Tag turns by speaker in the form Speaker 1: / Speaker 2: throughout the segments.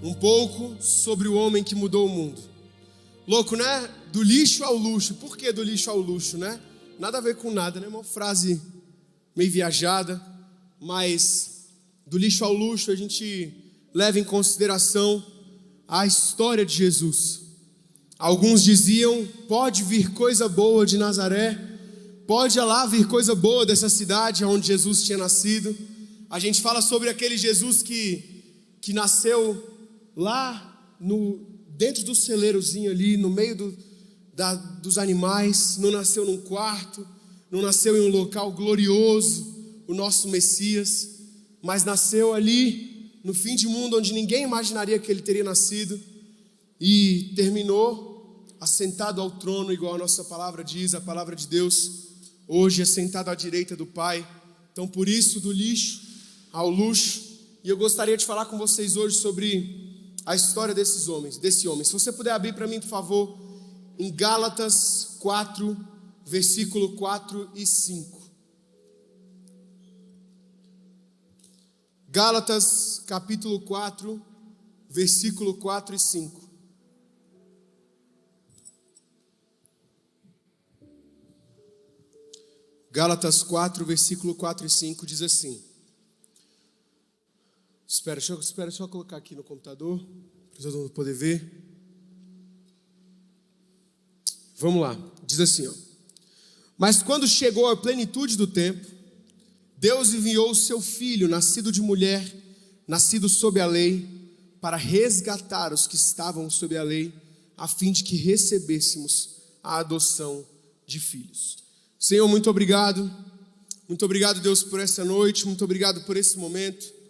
Speaker 1: Um pouco sobre o homem que mudou o mundo. Louco, né? Do lixo ao luxo. Por que do lixo ao luxo, né? Nada a ver com nada, né? Uma frase meio viajada, mas do lixo ao luxo a gente leva em consideração a história de Jesus. Alguns diziam, pode vir coisa boa de Nazaré, pode lá vir coisa boa dessa cidade onde Jesus tinha nascido. A gente fala sobre aquele Jesus que nasceu lá dentro do celeirozinho ali, no meio dos animais, não nasceu num quarto, não nasceu em um local glorioso, o nosso Messias, mas nasceu ali no fim de mundo, onde ninguém imaginaria que ele teria nascido, e terminou assentado ao trono, igual a nossa palavra diz, a palavra de Deus, hoje assentado à direita do Pai. Então por isso, do lixo ao luxo, e eu gostaria de falar com vocês hoje sobre a história desse homem. Se você puder abrir para mim, por favor, em Gálatas 4, versículo 4 e 5. Gálatas capítulo 4, versículo 4 e 5. Gálatas 4, versículo 4 e 5 diz assim. Deixa eu colocar aqui no computador, para todo mundo poder ver. Vamos lá, diz assim, ó. Mas quando chegou a plenitude do tempo, Deus enviou o seu Filho, nascido de mulher, nascido sob a lei, para resgatar os que estavam sob a lei, a fim de que recebêssemos a adoção de filhos. Senhor, muito obrigado, Deus, por essa noite, muito obrigado por esse momento,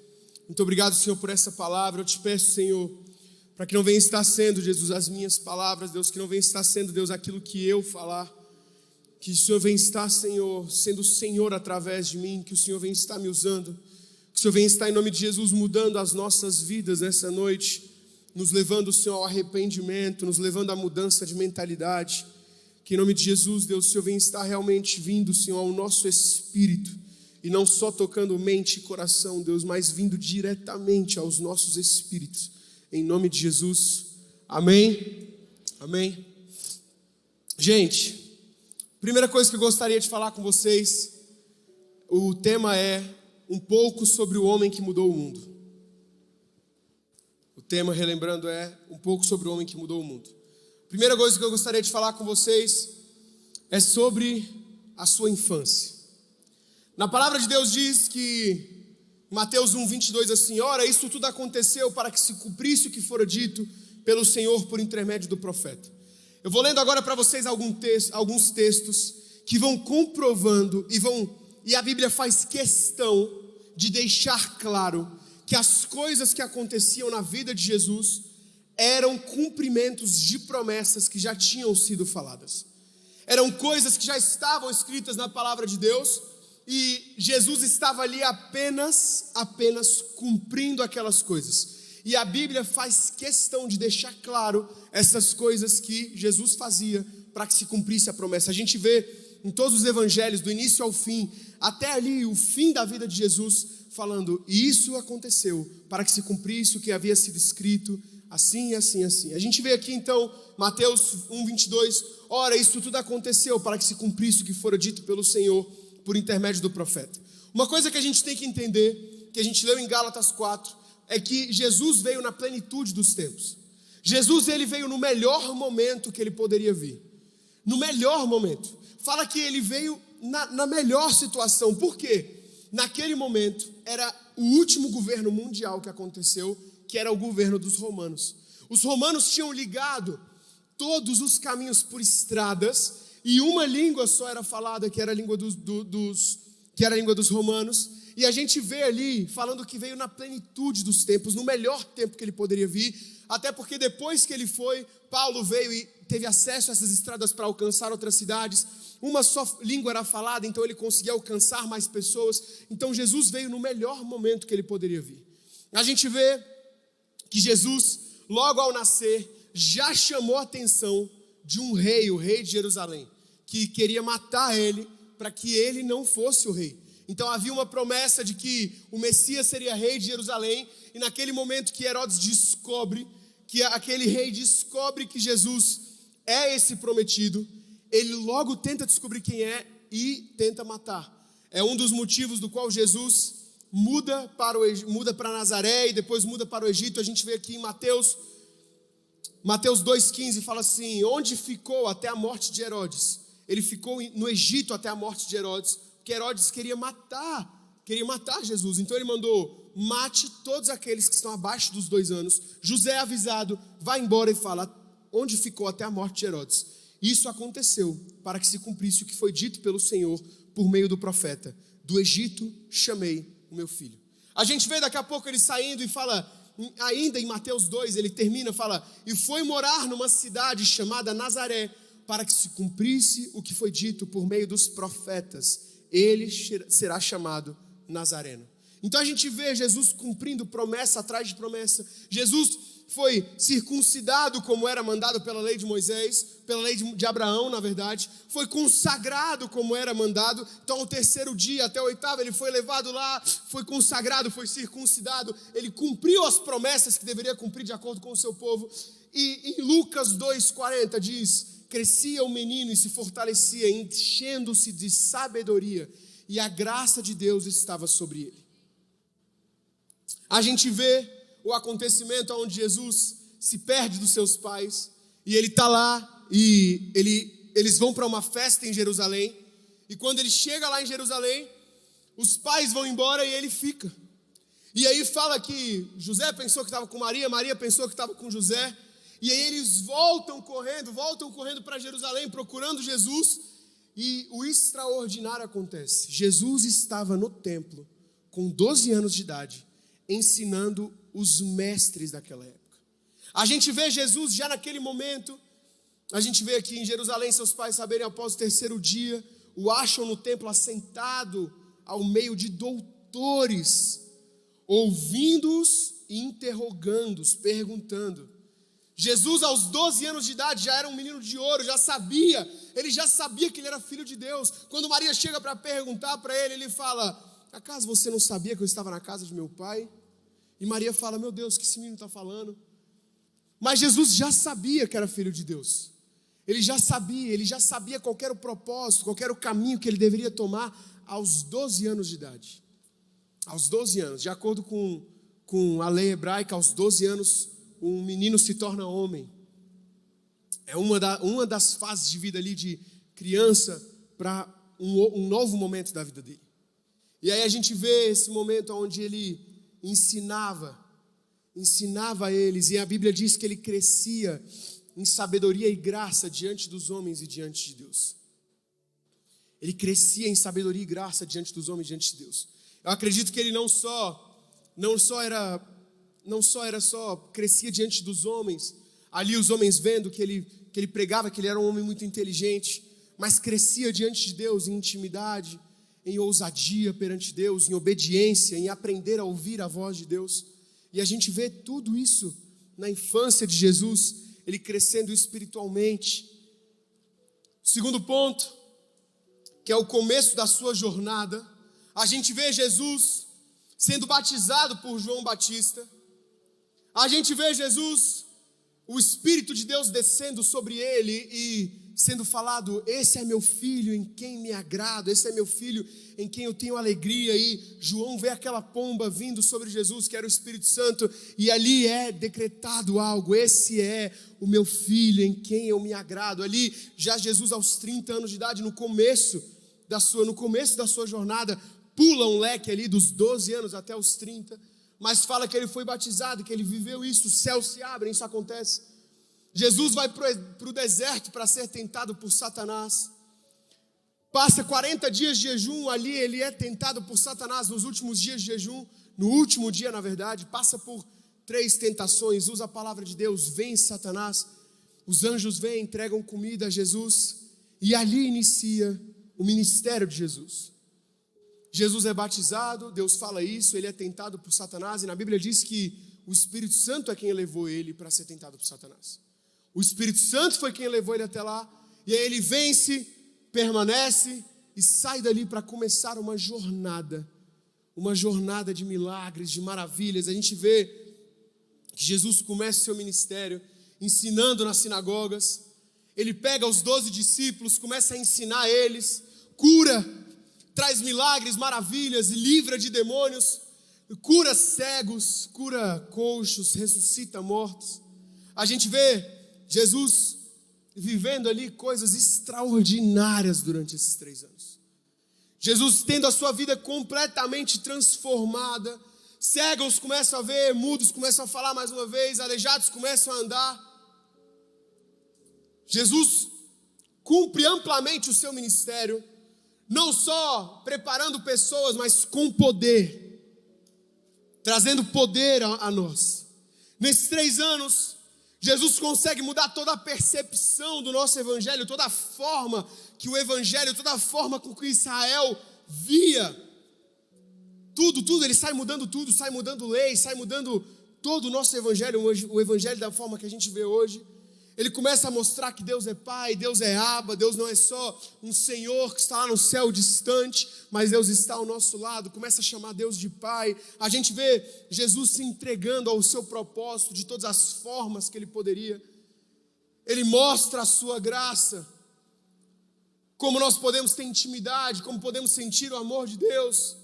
Speaker 1: muito obrigado, Senhor, por essa palavra. Eu te peço, Senhor, para que não venha estar sendo, Jesus, as minhas palavras, Deus, que não venha estar sendo, Deus, aquilo que eu falar, que o Senhor venha estar, Senhor, sendo o Senhor através de mim, que o Senhor venha estar me usando, que o Senhor venha estar, em nome de Jesus, mudando as nossas vidas nessa noite, nos levando, Senhor, ao arrependimento, nos levando à mudança de mentalidade, que em nome de Jesus, Deus, o Senhor venha estar realmente vindo, Senhor, ao nosso espírito, e não só tocando mente e coração, Deus, mas vindo diretamente aos nossos espíritos, em nome de Jesus, amém, amém. Gente, primeira coisa que eu gostaria de falar com vocês, o tema é um pouco sobre o homem que mudou o mundo. O tema, relembrando, é um pouco sobre o homem que mudou o mundo. Primeira coisa que eu gostaria de falar com vocês é sobre a sua infância. Na palavra de Deus diz que, Mateus 1, 22, assim, ora, isso tudo aconteceu para que se cumprisse o que fora dito pelo Senhor por intermédio do profeta. Eu vou lendo agora para vocês alguns textos que vão comprovando e a Bíblia faz questão de deixar claro que as coisas que aconteciam na vida de Jesus eram cumprimentos de promessas que já tinham sido faladas. Eram coisas que já estavam escritas na palavra de Deus e Jesus estava ali apenas cumprindo aquelas coisas. E a Bíblia faz questão de deixar claro essas coisas que Jesus fazia para que se cumprisse a promessa. A gente vê em todos os evangelhos, do início ao fim, até ali o fim da vida de Jesus, falando, e isso aconteceu para que se cumprisse o que havia sido escrito, assim, assim, assim. A gente vê aqui então, Mateus 1, 22, ora, isso tudo aconteceu para que se cumprisse o que fora dito pelo Senhor por intermédio do profeta. Uma coisa que a gente tem que entender, que a gente leu em Gálatas 4, é que Jesus veio na plenitude dos tempos. Jesus, ele veio no melhor momento que ele poderia vir. No melhor momento. Fala que ele veio na melhor situação. Por quê? Naquele momento, era o último governo mundial que aconteceu, que era o governo dos romanos. Os romanos tinham ligado todos os caminhos por estradas, e uma língua só era falada, que era a língua dos romanos. E a gente vê ali, falando que veio na plenitude dos tempos, no melhor tempo que ele poderia vir, até porque depois que ele foi, Paulo veio e teve acesso a essas estradas para alcançar outras cidades, uma só língua era falada, então ele conseguia alcançar mais pessoas. Então Jesus veio no melhor momento que ele poderia vir. A gente vê que Jesus, logo ao nascer, já chamou a atenção de um rei, o rei de Jerusalém, que queria matar ele para que ele não fosse o rei. Então havia uma promessa de que o Messias seria rei de Jerusalém, e naquele momento que Herodes descobre, que aquele rei descobre que Jesus é esse prometido, ele logo tenta descobrir quem é e tenta matar. É um dos motivos do qual Jesus muda para Nazaré e depois muda para o Egito. A gente vê aqui em Mateus 2,15, fala assim: onde ficou até a morte de Herodes? Ele ficou no Egito até a morte de Herodes, porque Herodes queria matar Jesus. Então ele mandou: mate todos aqueles que estão abaixo dos 2 anos. José, avisado, vai embora e fala onde ficou até a morte de Herodes. Isso aconteceu para que se cumprisse o que foi dito pelo Senhor por meio do profeta: do Egito chamei o meu filho. A gente vê daqui a pouco ele saindo e fala, ainda em Mateus 2, ele termina, fala: e foi morar numa cidade chamada Nazaré, para que se cumprisse o que foi dito por meio dos profetas: ele será chamado Nazareno. Então a gente vê Jesus cumprindo promessa atrás de promessa. Jesus foi circuncidado como era mandado pela lei de Moisés, pela lei de Abraão, na verdade. Foi consagrado como era mandado. Então ao 3º dia até o 8º ele foi levado lá, foi consagrado, foi circuncidado. Ele cumpriu as promessas que deveria cumprir de acordo com o seu povo. E em Lucas 2,40 diz: crescia o menino e se fortalecia, enchendo-se de sabedoria, e a graça de Deus estava sobre ele. A gente vê o acontecimento onde Jesus se perde dos seus pais, e ele está lá, e eles vão para uma festa em Jerusalém, e quando ele chega lá em Jerusalém, os pais vão embora e ele fica. E aí fala que José pensou que estava com Maria, Maria pensou que estava com José, e aí eles voltam correndo para Jerusalém procurando Jesus, e o extraordinário acontece. Jesus estava no templo com 12 anos de idade, ensinando os mestres daquela época. A gente vê Jesus já naquele momento. A gente vê aqui em Jerusalém seus pais saberem, após o 3º dia, o acham no templo assentado ao meio de doutores, ouvindo-os e interrogando-os, perguntando. Jesus, aos 12 anos de idade, já era um menino de ouro, ele já sabia que ele era filho de Deus. Quando Maria chega para perguntar para ele, ele fala: acaso você não sabia que eu estava na casa de meu pai? E Maria fala: meu Deus, o que esse menino está falando? Mas Jesus já sabia que era filho de Deus. Ele já sabia qual era o propósito, qual era o caminho que ele deveria tomar aos 12 anos de idade. Aos 12 anos, de acordo com a lei hebraica, aos 12 anos, um menino se torna homem. É uma das fases de vida ali de criança para um novo momento da vida dele. E aí a gente vê esse momento onde ele ensinava eles, e a Bíblia diz que ele crescia em sabedoria e graça diante dos homens e diante de Deus. Ele crescia em sabedoria e graça diante dos homens e diante de Deus. Eu acredito que ele não só crescia diante dos homens, ali os homens vendo que ele pregava, que ele era um homem muito inteligente, mas crescia diante de Deus em intimidade, em ousadia perante Deus, em obediência, em aprender a ouvir a voz de Deus. E a gente vê tudo isso na infância de Jesus, ele crescendo espiritualmente. Segundo ponto, que é o começo da sua jornada, a gente vê Jesus sendo batizado por João Batista. A gente vê Jesus, o Espírito de Deus descendo sobre ele e sendo falado: esse é meu filho em quem me agrado, esse é meu filho em quem eu tenho alegria. E João vê aquela pomba vindo sobre Jesus, que era o Espírito Santo, e ali é decretado algo: esse é o meu filho em quem eu me agrado. Ali já Jesus aos 30 anos de idade, no começo da sua jornada, pula um leque ali dos 12 anos até os 30, mas fala que ele foi batizado, que ele viveu isso, os céus se abrem, isso acontece. Jesus vai para o deserto para ser tentado por Satanás. Passa 40 dias de jejum, ali ele é tentado por Satanás nos últimos dias de jejum, no último dia na verdade, passa por 3 tentações, usa a palavra de Deus, vence Satanás, os anjos vêm, entregam comida a Jesus, e ali inicia o ministério de Jesus. Jesus é batizado, Deus fala isso, ele é tentado por Satanás, e na Bíblia diz que o Espírito Santo é quem levou ele para ser tentado por Satanás. O Espírito Santo foi quem levou ele até lá, e aí ele vence, permanece, e sai dali para começar uma jornada de milagres, de maravilhas. A gente vê que Jesus começa o seu ministério ensinando nas sinagogas. Ele pega os 12 discípulos, começa a ensinar eles, cura, traz milagres, maravilhas, livra de demônios, cura cegos, cura coxos, ressuscita mortos. A gente vê Jesus vivendo ali coisas extraordinárias durante esses 3 anos. Jesus tendo a sua vida completamente transformada. Cegos começam a ver, mudos começam a falar mais uma vez, aleijados começam a andar. Jesus cumpre amplamente o seu ministério, não só preparando pessoas, mas com poder, trazendo poder a nós. Nesses 3 anos, Jesus consegue mudar toda a percepção do nosso evangelho, toda a forma que o evangelho, toda a forma com que Israel via tudo, ele sai mudando tudo, sai mudando leis, sai mudando todo o nosso evangelho, o evangelho da forma que a gente vê hoje. Ele começa a mostrar que Deus é Pai, Deus é Abba, Deus não é só um Senhor que está lá no céu distante, mas Deus está ao nosso lado, começa a chamar Deus de Pai. A gente vê Jesus se entregando ao seu propósito de todas as formas que ele poderia. Ele mostra a sua graça, como nós podemos ter intimidade, como podemos sentir o amor de Deus.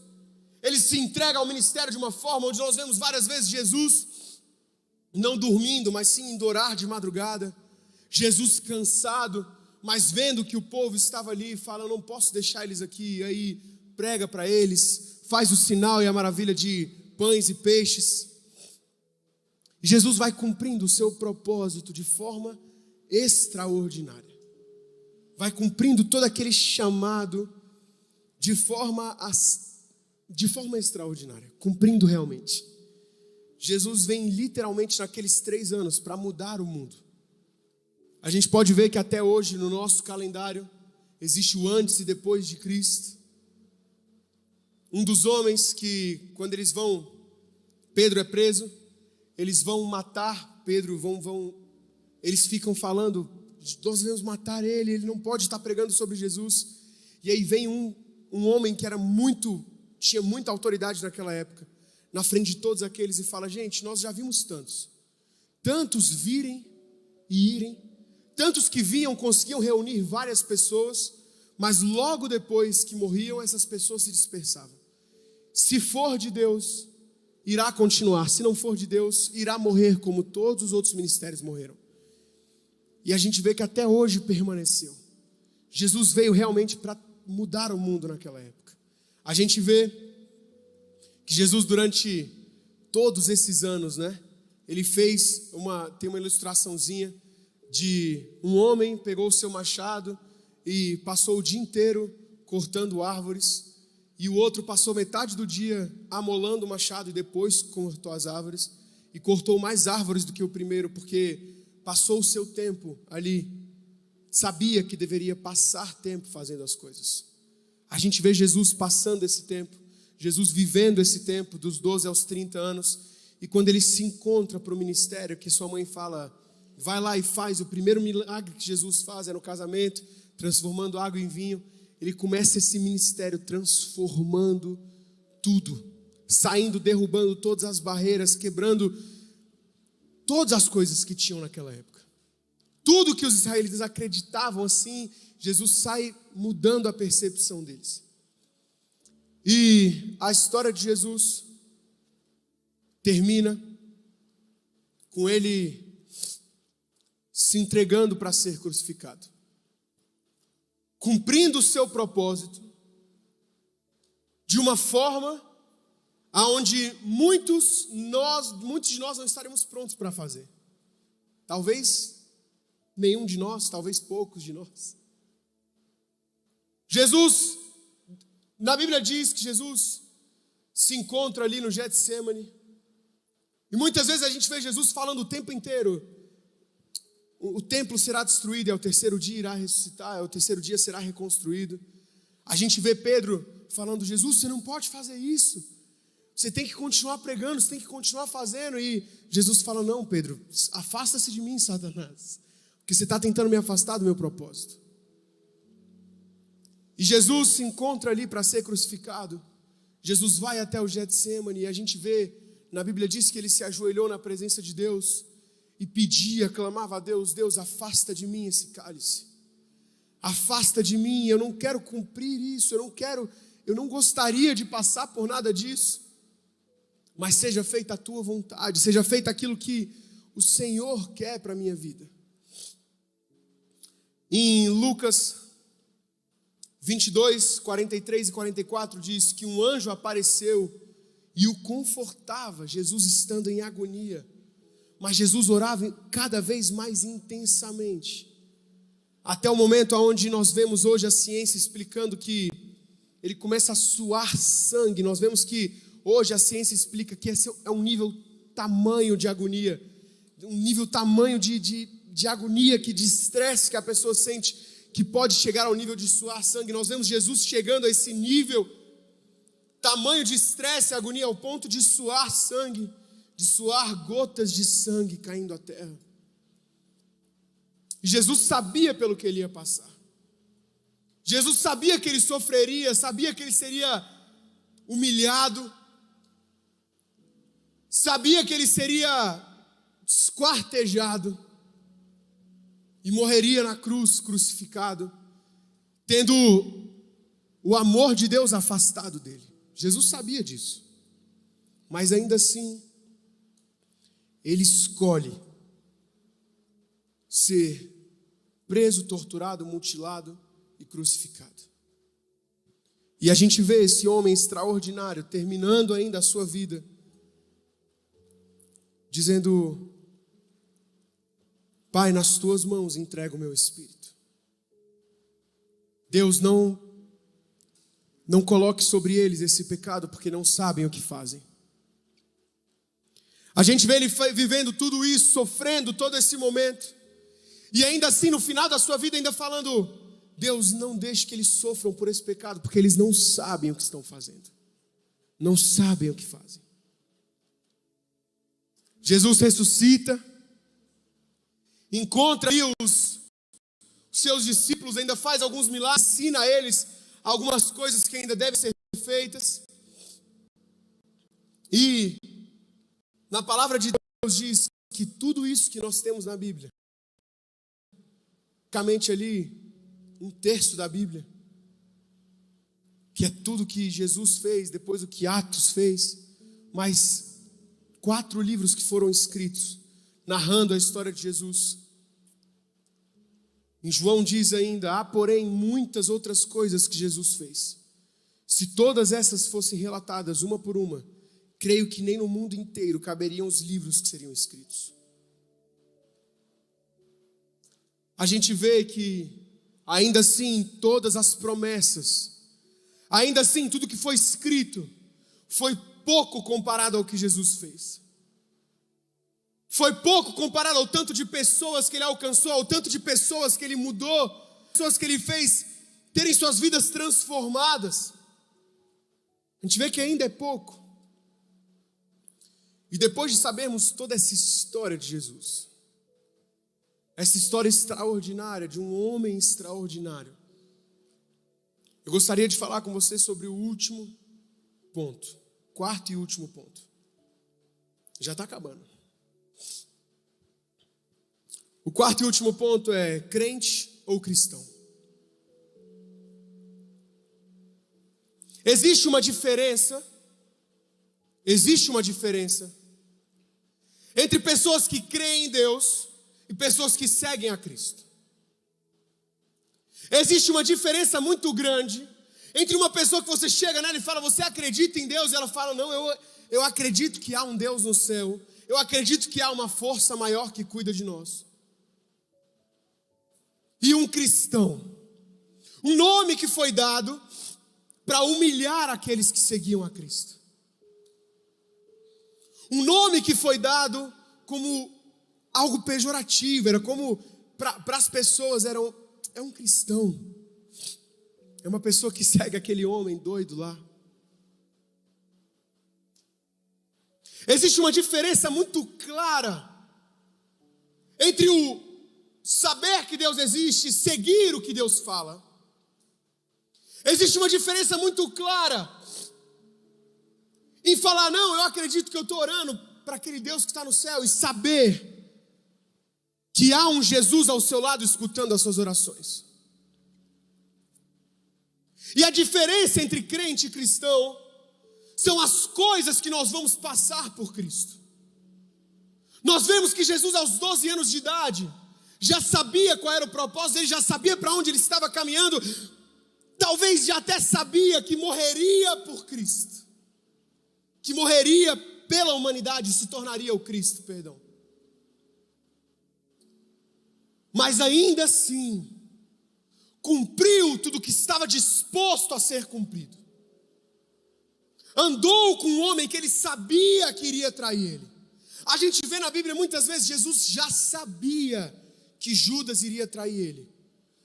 Speaker 1: Ele se entrega ao ministério de uma forma onde nós vemos várias vezes Jesus não dormindo, mas sim indo orar de madrugada. Jesus cansado, mas vendo que o povo estava ali, fala, eu não posso deixar eles aqui. E aí prega para eles, faz o sinal e a maravilha de pães e peixes. Jesus vai cumprindo o seu propósito de forma extraordinária. Vai cumprindo todo aquele chamado de forma extraordinária, cumprindo realmente. Jesus vem literalmente naqueles 3 anos para mudar o mundo. A gente pode ver que até hoje no nosso calendário existe o antes e depois de Cristo. Um dos homens que quando eles vão, Pedro é preso, eles vão matar Pedro, eles ficam falando, nós devemos matar ele não pode estar pregando sobre Jesus. E aí vem um homem que tinha muita autoridade naquela época, na frente de todos aqueles e fala, gente, nós já vimos tantos virem e irem, tantos que vinham, conseguiam reunir várias pessoas, mas logo depois que morriam, essas pessoas se dispersavam. Se for de Deus, irá continuar, se não for de Deus, irá morrer como todos os outros ministérios morreram. E a gente vê que até hoje permaneceu. Jesus veio realmente para mudar o mundo naquela época. A gente vê que Jesus durante todos esses anos, ele tem uma ilustraçãozinha de um homem pegou o seu machado e passou o dia inteiro cortando árvores, e o outro passou metade do dia amolando o machado e depois cortou as árvores, e cortou mais árvores do que o primeiro, porque passou o seu tempo ali, sabia que deveria passar tempo fazendo as coisas. A gente vê Jesus passando esse tempo, Jesus vivendo esse tempo dos 12 aos 30 anos, e quando ele se encontra para o ministério, que sua mãe fala, vai lá e faz, o primeiro milagre que Jesus faz é no casamento, transformando água em vinho. Ele começa esse ministério transformando tudo, saindo, derrubando todas as barreiras, quebrando todas as coisas que tinham naquela época. Tudo que os israelitas acreditavam assim, Jesus sai mudando a percepção deles. E a história de Jesus termina com ele se entregando para ser crucificado, cumprindo o seu propósito de uma forma aonde muitos de nós não estaremos prontos para fazer. Talvez nenhum de nós, talvez poucos de nós. Na Bíblia diz que Jesus se encontra ali no Getsemane, e muitas vezes a gente vê Jesus falando o tempo inteiro, o templo será destruído e ao terceiro dia irá ressuscitar, ao terceiro dia será reconstruído. A gente vê Pedro falando, Jesus, você não pode fazer isso, você tem que continuar pregando, você tem que continuar fazendo, e Jesus fala, não Pedro, afasta-se de mim, Satanás, porque você está tentando me afastar do meu propósito. E Jesus se encontra ali para ser crucificado. Jesus vai até o Getsêmani e a gente vê, na Bíblia diz que ele se ajoelhou na presença de Deus e pedia, clamava a Deus: Deus, afasta de mim esse cálice. Afasta de mim, eu não quero cumprir isso, eu não gostaria de passar por nada disso. Mas seja feita a tua vontade, seja feito aquilo que o Senhor quer para a minha vida. Em Lucas 22, 43 e 44 diz que um anjo apareceu e o confortava, Jesus estando em agonia. Mas Jesus orava cada vez mais intensamente. Até o momento onde nós vemos hoje a ciência explicando que ele começa a suar sangue. Nós vemos que hoje a ciência explica que esse é um nível tamanho de agonia, um nível tamanho de agonia, de estresse que a pessoa sente, que pode chegar ao nível de suar sangue. Nós vemos Jesus chegando a esse nível, tamanho de estresse e agonia, ao ponto de suar sangue, de suar gotas de sangue caindo à terra. E Jesus sabia pelo que ele ia passar. Jesus sabia que ele sofreria, sabia que ele seria humilhado, sabia que ele seria esquartejado e morreria na cruz, crucificado, tendo o amor de Deus afastado dele. Jesus sabia disso, mas ainda assim, ele escolhe ser preso, torturado, mutilado e crucificado. E a gente vê esse homem extraordinário terminando ainda a sua vida, dizendo: Pai, nas tuas mãos entrego o meu espírito. Deus, não coloque sobre eles esse pecado, porque não sabem o que fazem. A gente vê ele vivendo tudo isso, sofrendo todo esse momento, e ainda assim no final da sua vida ainda falando: Deus, não deixe que eles sofram por esse pecado, porque eles não sabem o que estão fazendo, não sabem o que fazem. Jesus ressuscita, encontra os seus discípulos, ainda faz alguns milagres, ensina a eles algumas coisas que ainda devem ser feitas. E na palavra de Deus diz que tudo isso que nós temos na Bíblia, basicamente ali, 1/3 da Bíblia, que é tudo que Jesus fez, depois o que Atos fez, mas 4 livros que foram escritos, narrando a história de Jesus. Em João diz ainda: há porém muitas outras coisas que Jesus fez. Se todas essas fossem relatadas uma por uma, creio que nem no mundo inteiro caberiam os livros que seriam escritos. A gente vê que, ainda assim, todas as promessas, ainda assim, tudo que foi escrito, foi pouco comparado ao que Jesus fez. Foi pouco comparado ao tanto de pessoas que ele alcançou, ao tanto de pessoas que ele mudou, pessoas que ele fez terem suas vidas transformadas. A gente vê que ainda é pouco. E depois de sabermos toda essa história de Jesus, essa história extraordinária de um homem extraordinário, eu gostaria de falar com você sobre o último ponto, 4º e último ponto. Já está acabando. O 4º e último ponto é: crente ou cristão? Existe uma diferença entre pessoas que creem em Deus e pessoas que seguem a Cristo. Existe uma diferença muito grande entre uma pessoa que você chega nela e fala: você acredita em Deus? E ela fala: não, eu acredito que há um Deus no céu, eu acredito que há uma força maior que cuida de nós. E um cristão, um nome que foi dado para humilhar aqueles que seguiam a Cristo. Um nome que foi dado como algo pejorativo, era como, para as pessoas, é um cristão. É uma pessoa que segue aquele homem doido lá. Existe uma diferença muito clara entre o saber que Deus existe e seguir o que Deus fala. Existe uma diferença muito clara em falar, não, eu acredito que eu estou orando para aquele Deus que está no céu, e saber que há um Jesus ao seu lado escutando as suas orações. E a diferença entre crente e cristão são as coisas que nós vamos passar por Cristo. Nós vemos que Jesus, aos 12 anos de idade, já sabia qual era o propósito, ele já sabia para onde ele estava caminhando, talvez já até sabia que morreria por Cristo, que morreria pela humanidade, se tornaria o Cristo, perdão. Mas ainda assim, cumpriu tudo o que estava disposto a ser cumprido. Andou com um homem que ele sabia que iria trair ele. A gente vê na Bíblia muitas vezes, Jesus já sabia que Judas iria trair ele,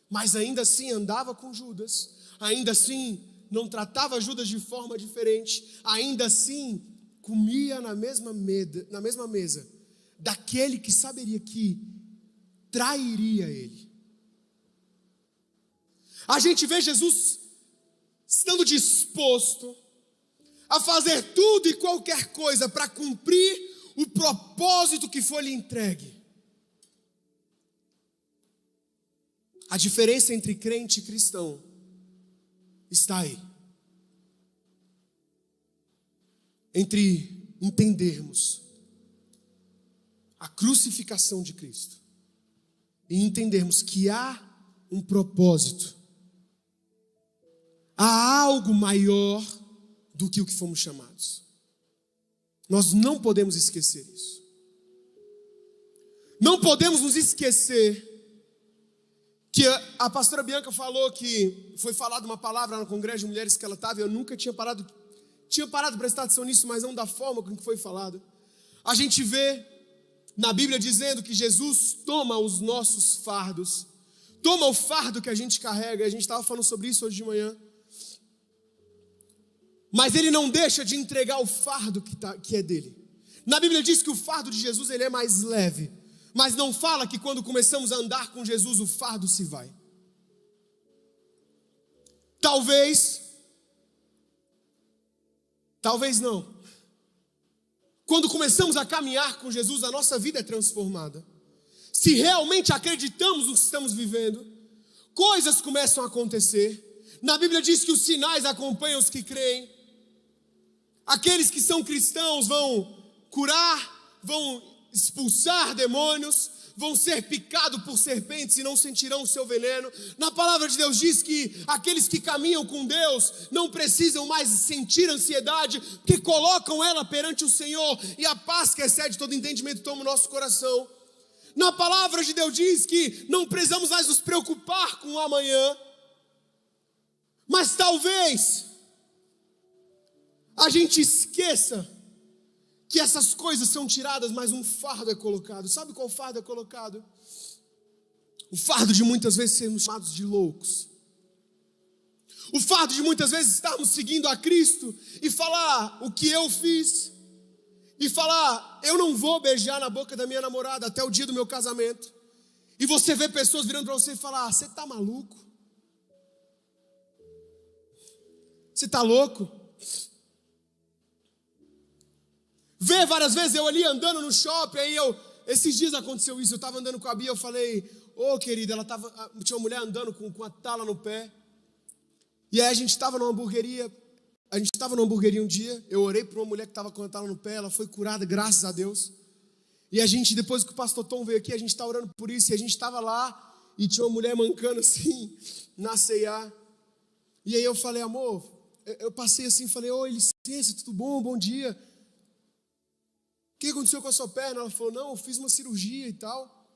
Speaker 1: mas ainda assim andava com Judas, ainda assim não tratava Judas de forma diferente, ainda assim comia na mesma mesa daquele que saberia que trairia ele. A gente vê Jesus estando disposto a fazer tudo e qualquer coisa para cumprir o propósito que foi lhe entregue. A diferença entre crente e cristão está aí. Entre entendermos a crucificação de Cristo e entendermos que há um propósito, há algo maior do que o que fomos chamados. Nós não podemos esquecer isso. Não podemos nos esquecer que a pastora Bianca falou que foi falada uma palavra no congresso de mulheres que ela estava, e eu nunca tinha parado para prestar atenção nisso, mas não da forma com que foi falado. A gente vê na Bíblia dizendo que Jesus toma os nossos fardos, toma o fardo que a gente carrega, a gente estava falando sobre isso hoje de manhã. Mas ele não deixa de entregar o fardo que é dele. Na Bíblia diz que o fardo de Jesus ele é mais leve, mas não fala que quando começamos a andar com Jesus o fardo se vai. Talvez não. Quando começamos a caminhar com Jesus, a nossa vida é transformada. Se realmente acreditamos no que estamos vivendo, coisas começam a acontecer. Na Bíblia diz que os sinais acompanham os que creem. Aqueles que são cristãos vão curar, vão expulsar demônios, vão ser picados por serpentes e não sentirão o seu veneno. Na palavra de Deus diz que aqueles que caminham com Deus não precisam mais sentir ansiedade, porque colocam ela perante o Senhor, e a paz que excede todo entendimento toma o nosso coração. Na palavra de Deus diz que não precisamos mais nos preocupar com o amanhã, mas talvez a gente esqueça que essas coisas são tiradas, mas um fardo é colocado. Sabe qual fardo é colocado? O fardo de muitas vezes sermos chamados de loucos. O fardo de muitas vezes estarmos seguindo a Cristo e falar o que eu fiz, e falar, eu não vou beijar na boca da minha namorada até o dia do meu casamento. E você vê pessoas virando para você e falar, você está maluco? Você está louco? Vê várias vezes eu ali andando no shopping, aí esses dias aconteceu isso, eu estava andando com a Bia, eu falei, querida, tinha uma mulher andando com a tala no pé, e aí a gente estava numa hamburgueria um dia, eu orei para uma mulher que estava com a tala no pé, ela foi curada, graças a Deus, e a gente, depois que o pastor Tom veio aqui, a gente está orando por isso, e a gente estava lá, e tinha uma mulher mancando assim, na C&A, e aí eu falei, amor, eu passei assim, falei, oi, licença, tudo bom, bom dia. O que aconteceu com a sua perna? Ela falou, não, eu fiz uma cirurgia e tal.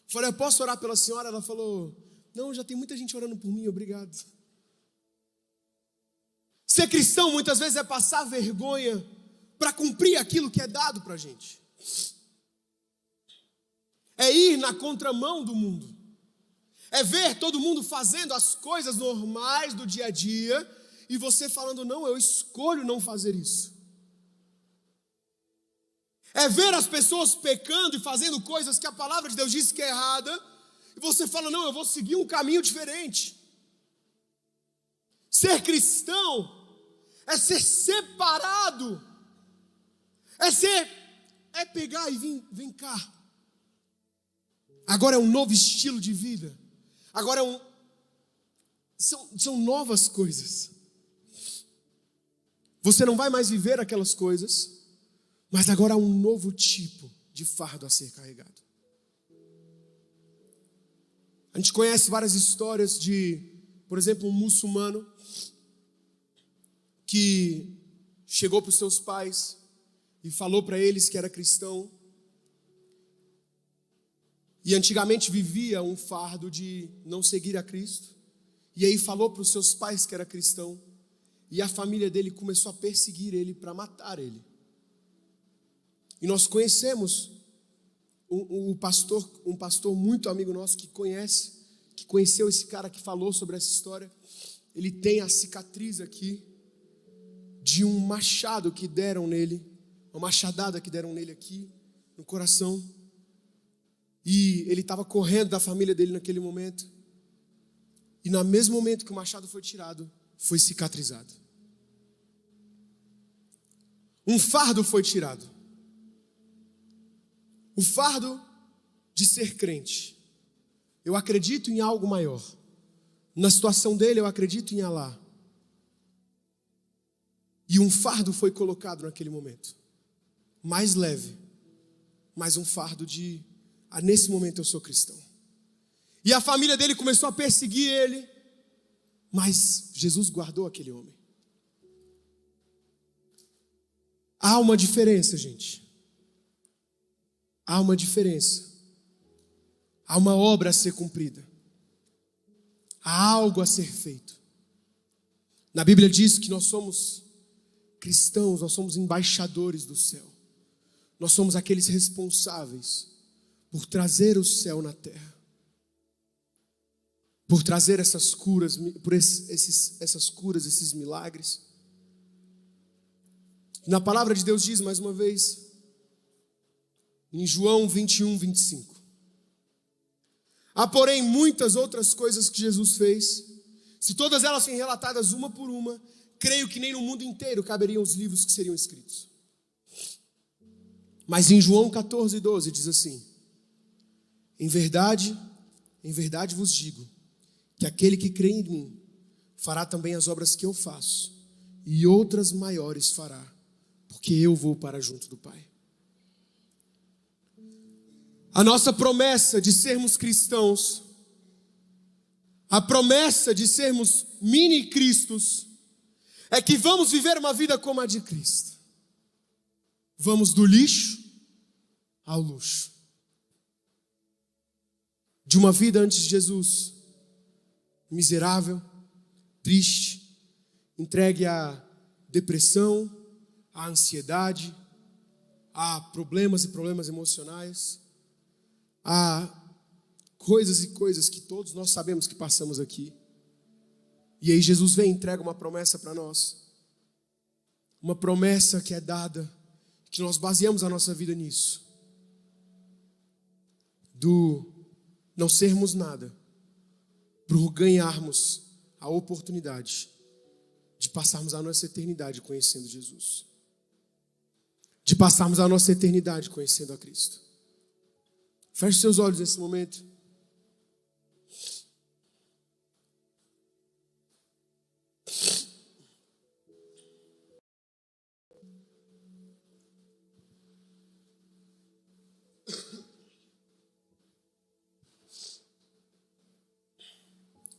Speaker 1: Eu falei, eu posso orar pela senhora? Ela falou, não, já tem muita gente orando por mim, obrigado. Ser cristão muitas vezes é passar vergonha para cumprir aquilo que é dado para a gente. É ir na contramão do mundo. É ver todo mundo fazendo as coisas normais do dia a dia e você falando, não, eu escolho não fazer isso. É ver as pessoas pecando e fazendo coisas que a palavra de Deus diz que é errada, e você fala, não, eu vou seguir um caminho diferente. Ser cristão é ser separado. É pegar e vem cá. Agora é um novo estilo de vida. Agora são novas coisas. Você não vai mais viver aquelas coisas, mas agora há um novo tipo de fardo a ser carregado. A gente conhece várias histórias de, por exemplo, um muçulmano que chegou para os seus pais e falou para eles que era cristão. E antigamente vivia um fardo de não seguir a Cristo. E aí falou para os seus pais que era cristão. E a família dele começou a perseguir ele para matar ele. E nós conhecemos um pastor muito amigo nosso que conheceu esse cara que falou sobre essa história. Ele tem a cicatriz aqui de um machado que deram nele, uma machadada que deram nele aqui no coração. E ele estava correndo da família dele naquele momento. E no mesmo momento que o machado foi tirado, foi cicatrizado. Um fardo foi tirado. O fardo de ser crente. Eu acredito em algo maior. Na situação dele, eu acredito em Alá. E um fardo foi colocado naquele momento. Mais leve. Mas um fardo de... nesse momento eu sou cristão. E a família dele começou a perseguir ele. Mas Jesus guardou aquele homem. Há uma diferença, gente. Há uma diferença. Há uma obra a ser cumprida. Há algo a ser feito. Na Bíblia diz que nós somos cristãos, nós somos embaixadores do céu. Nós somos aqueles responsáveis por trazer o céu na terra. Por trazer essas curas, essas curas, esses milagres. Na palavra de Deus diz mais uma vez, em João 21, 25. Há, porém, muitas outras coisas que Jesus fez. Se todas elas forem relatadas uma por uma, creio que nem no mundo inteiro caberiam os livros que seriam escritos. Mas em João 14, 12 diz assim: em verdade vos digo, que aquele que crê em mim, fará também as obras que eu faço, e outras maiores fará, porque eu vou para junto do Pai. A nossa promessa de sermos cristãos, a promessa de sermos mini-cristos, é que vamos viver uma vida como a de Cristo. Vamos do lixo ao luxo. De uma vida antes de Jesus, miserável, triste, entregue à depressão, à ansiedade, a problemas e problemas emocionais, a coisas e coisas que todos nós sabemos que passamos aqui. E aí Jesus vem e entrega uma promessa para nós. Uma promessa que é dada, que nós baseamos a nossa vida nisso. Do não sermos nada, por ganharmos a oportunidade de passarmos a nossa eternidade conhecendo Jesus. De passarmos a nossa eternidade conhecendo a Cristo. Feche seus olhos nesse momento.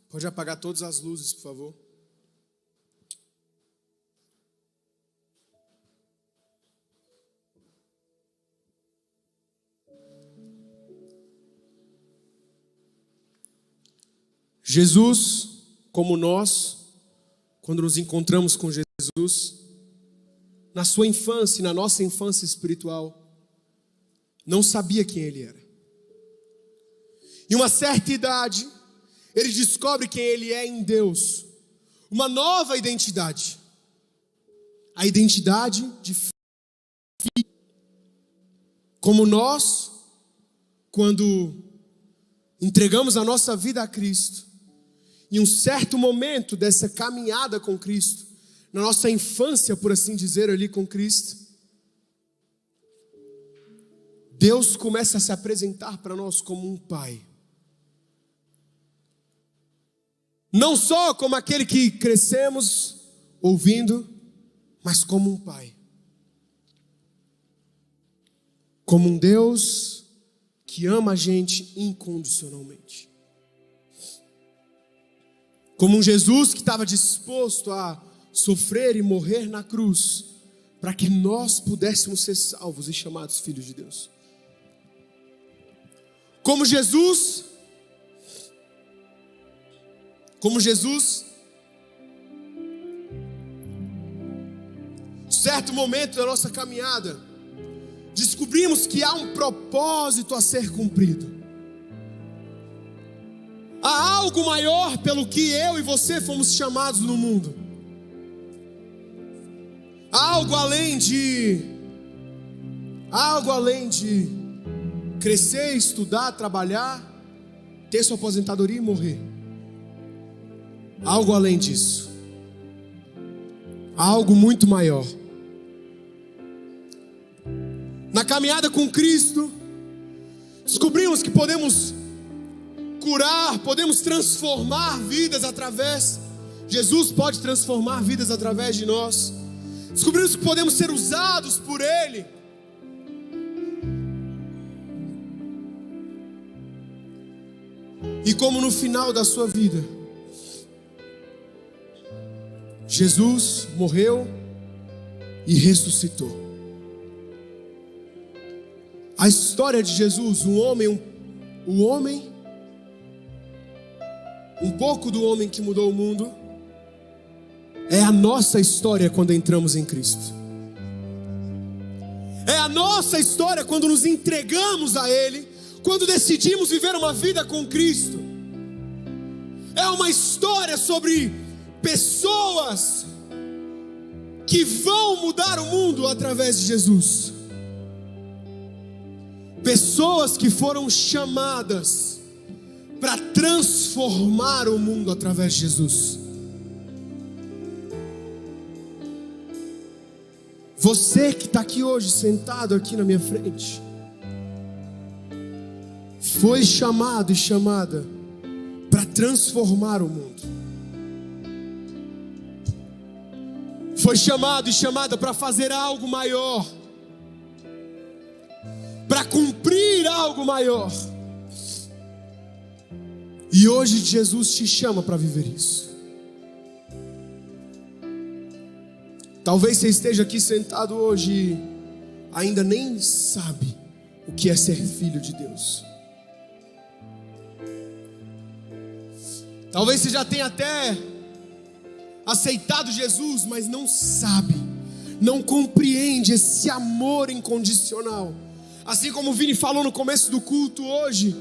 Speaker 1: Pode apagar todas as luzes, por favor. Jesus, como nós, quando nos encontramos com Jesus, na sua infância e na nossa infância espiritual, não sabia quem Ele era. Em uma certa idade, Ele descobre quem Ele é em Deus. Uma nova identidade. A identidade de filho. Como nós, quando entregamos a nossa vida a Cristo, em um certo momento dessa caminhada com Cristo, na nossa infância, por assim dizer, ali com Cristo, Deus começa a se apresentar para nós como um pai. Não só como aquele que crescemos ouvindo, mas como um pai. Como um Deus que ama a gente incondicionalmente. Como um Jesus que estava disposto a sofrer e morrer na cruz, para que nós pudéssemos ser salvos e chamados filhos de Deus. Como Jesus, certo momento da nossa caminhada, descobrimos que há um propósito a ser cumprido. Há algo maior pelo que eu e você fomos chamados no mundo. Há algo além de crescer, estudar, trabalhar, ter sua aposentadoria e morrer. Há algo além disso. Há algo muito maior. Na caminhada com Cristo, descobrimos que podemos curar, podemos transformar vidas através. Jesus pode transformar vidas através de nós. Descobrimos que podemos ser usados por Ele. E como no final da sua vida, Jesus morreu e ressuscitou. A história de Jesus, um pouco do homem que mudou o mundo, é a nossa história quando entramos em Cristo. É a nossa história quando nos entregamos a Ele, quando decidimos viver uma vida com Cristo. É uma história sobre pessoas que vão mudar o mundo através de Jesus. Pessoas que foram chamadas para transformar o mundo através de Jesus. Você que está aqui hoje, sentado aqui na minha frente, foi chamado e chamada para transformar o mundo. Foi chamado e chamada para fazer algo maior, para cumprir algo maior. E hoje Jesus te chama para viver isso. Talvez você esteja aqui sentado hoje e ainda nem sabe o que é ser filho de Deus. Talvez você já tenha até aceitado Jesus, mas não sabe, não compreende esse amor incondicional. Assim como o Vini falou no começo do culto hoje,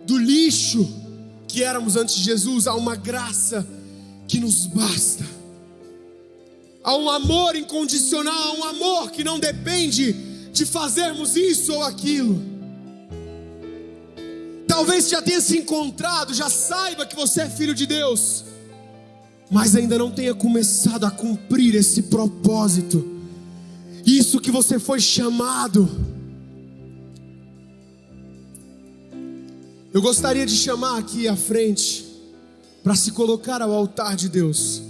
Speaker 1: do lixo que éramos antes de Jesus, há uma graça que nos basta. Há um amor incondicional, há um amor que não depende de fazermos isso ou aquilo. Talvez já tenha se encontrado, já saiba que você é filho de Deus, mas ainda não tenha começado a cumprir esse propósito, isso que você foi chamado. Eu gostaria de chamar aqui à frente, para se colocar ao altar de Deus,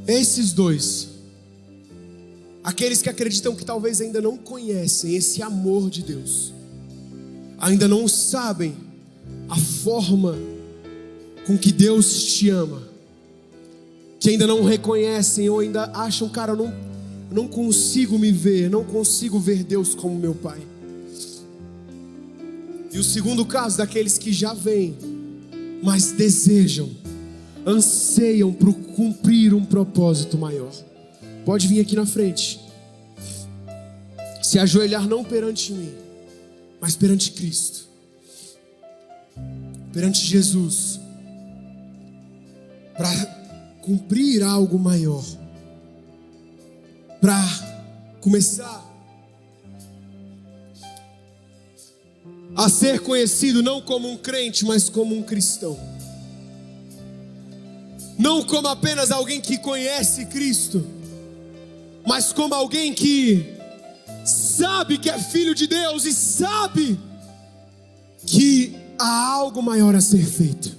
Speaker 1: esses dois, aqueles que acreditam que talvez ainda não conhecem esse amor de Deus, ainda não sabem a forma com que Deus te ama, que ainda não reconhecem ou ainda acham, cara, eu não consigo me ver, não consigo ver Deus como meu Pai. E o segundo caso, daqueles que já vêm, mas desejam, anseiam por cumprir um propósito maior. Pode vir aqui na frente, se ajoelhar não perante mim, mas perante Cristo, perante Jesus, para cumprir algo maior, para começar a ser conhecido não como um crente, mas como um cristão. não como apenas alguém que conhece Cristo, mas como alguém que sabe que é filho de Deus e sabe que há algo maior a ser feito.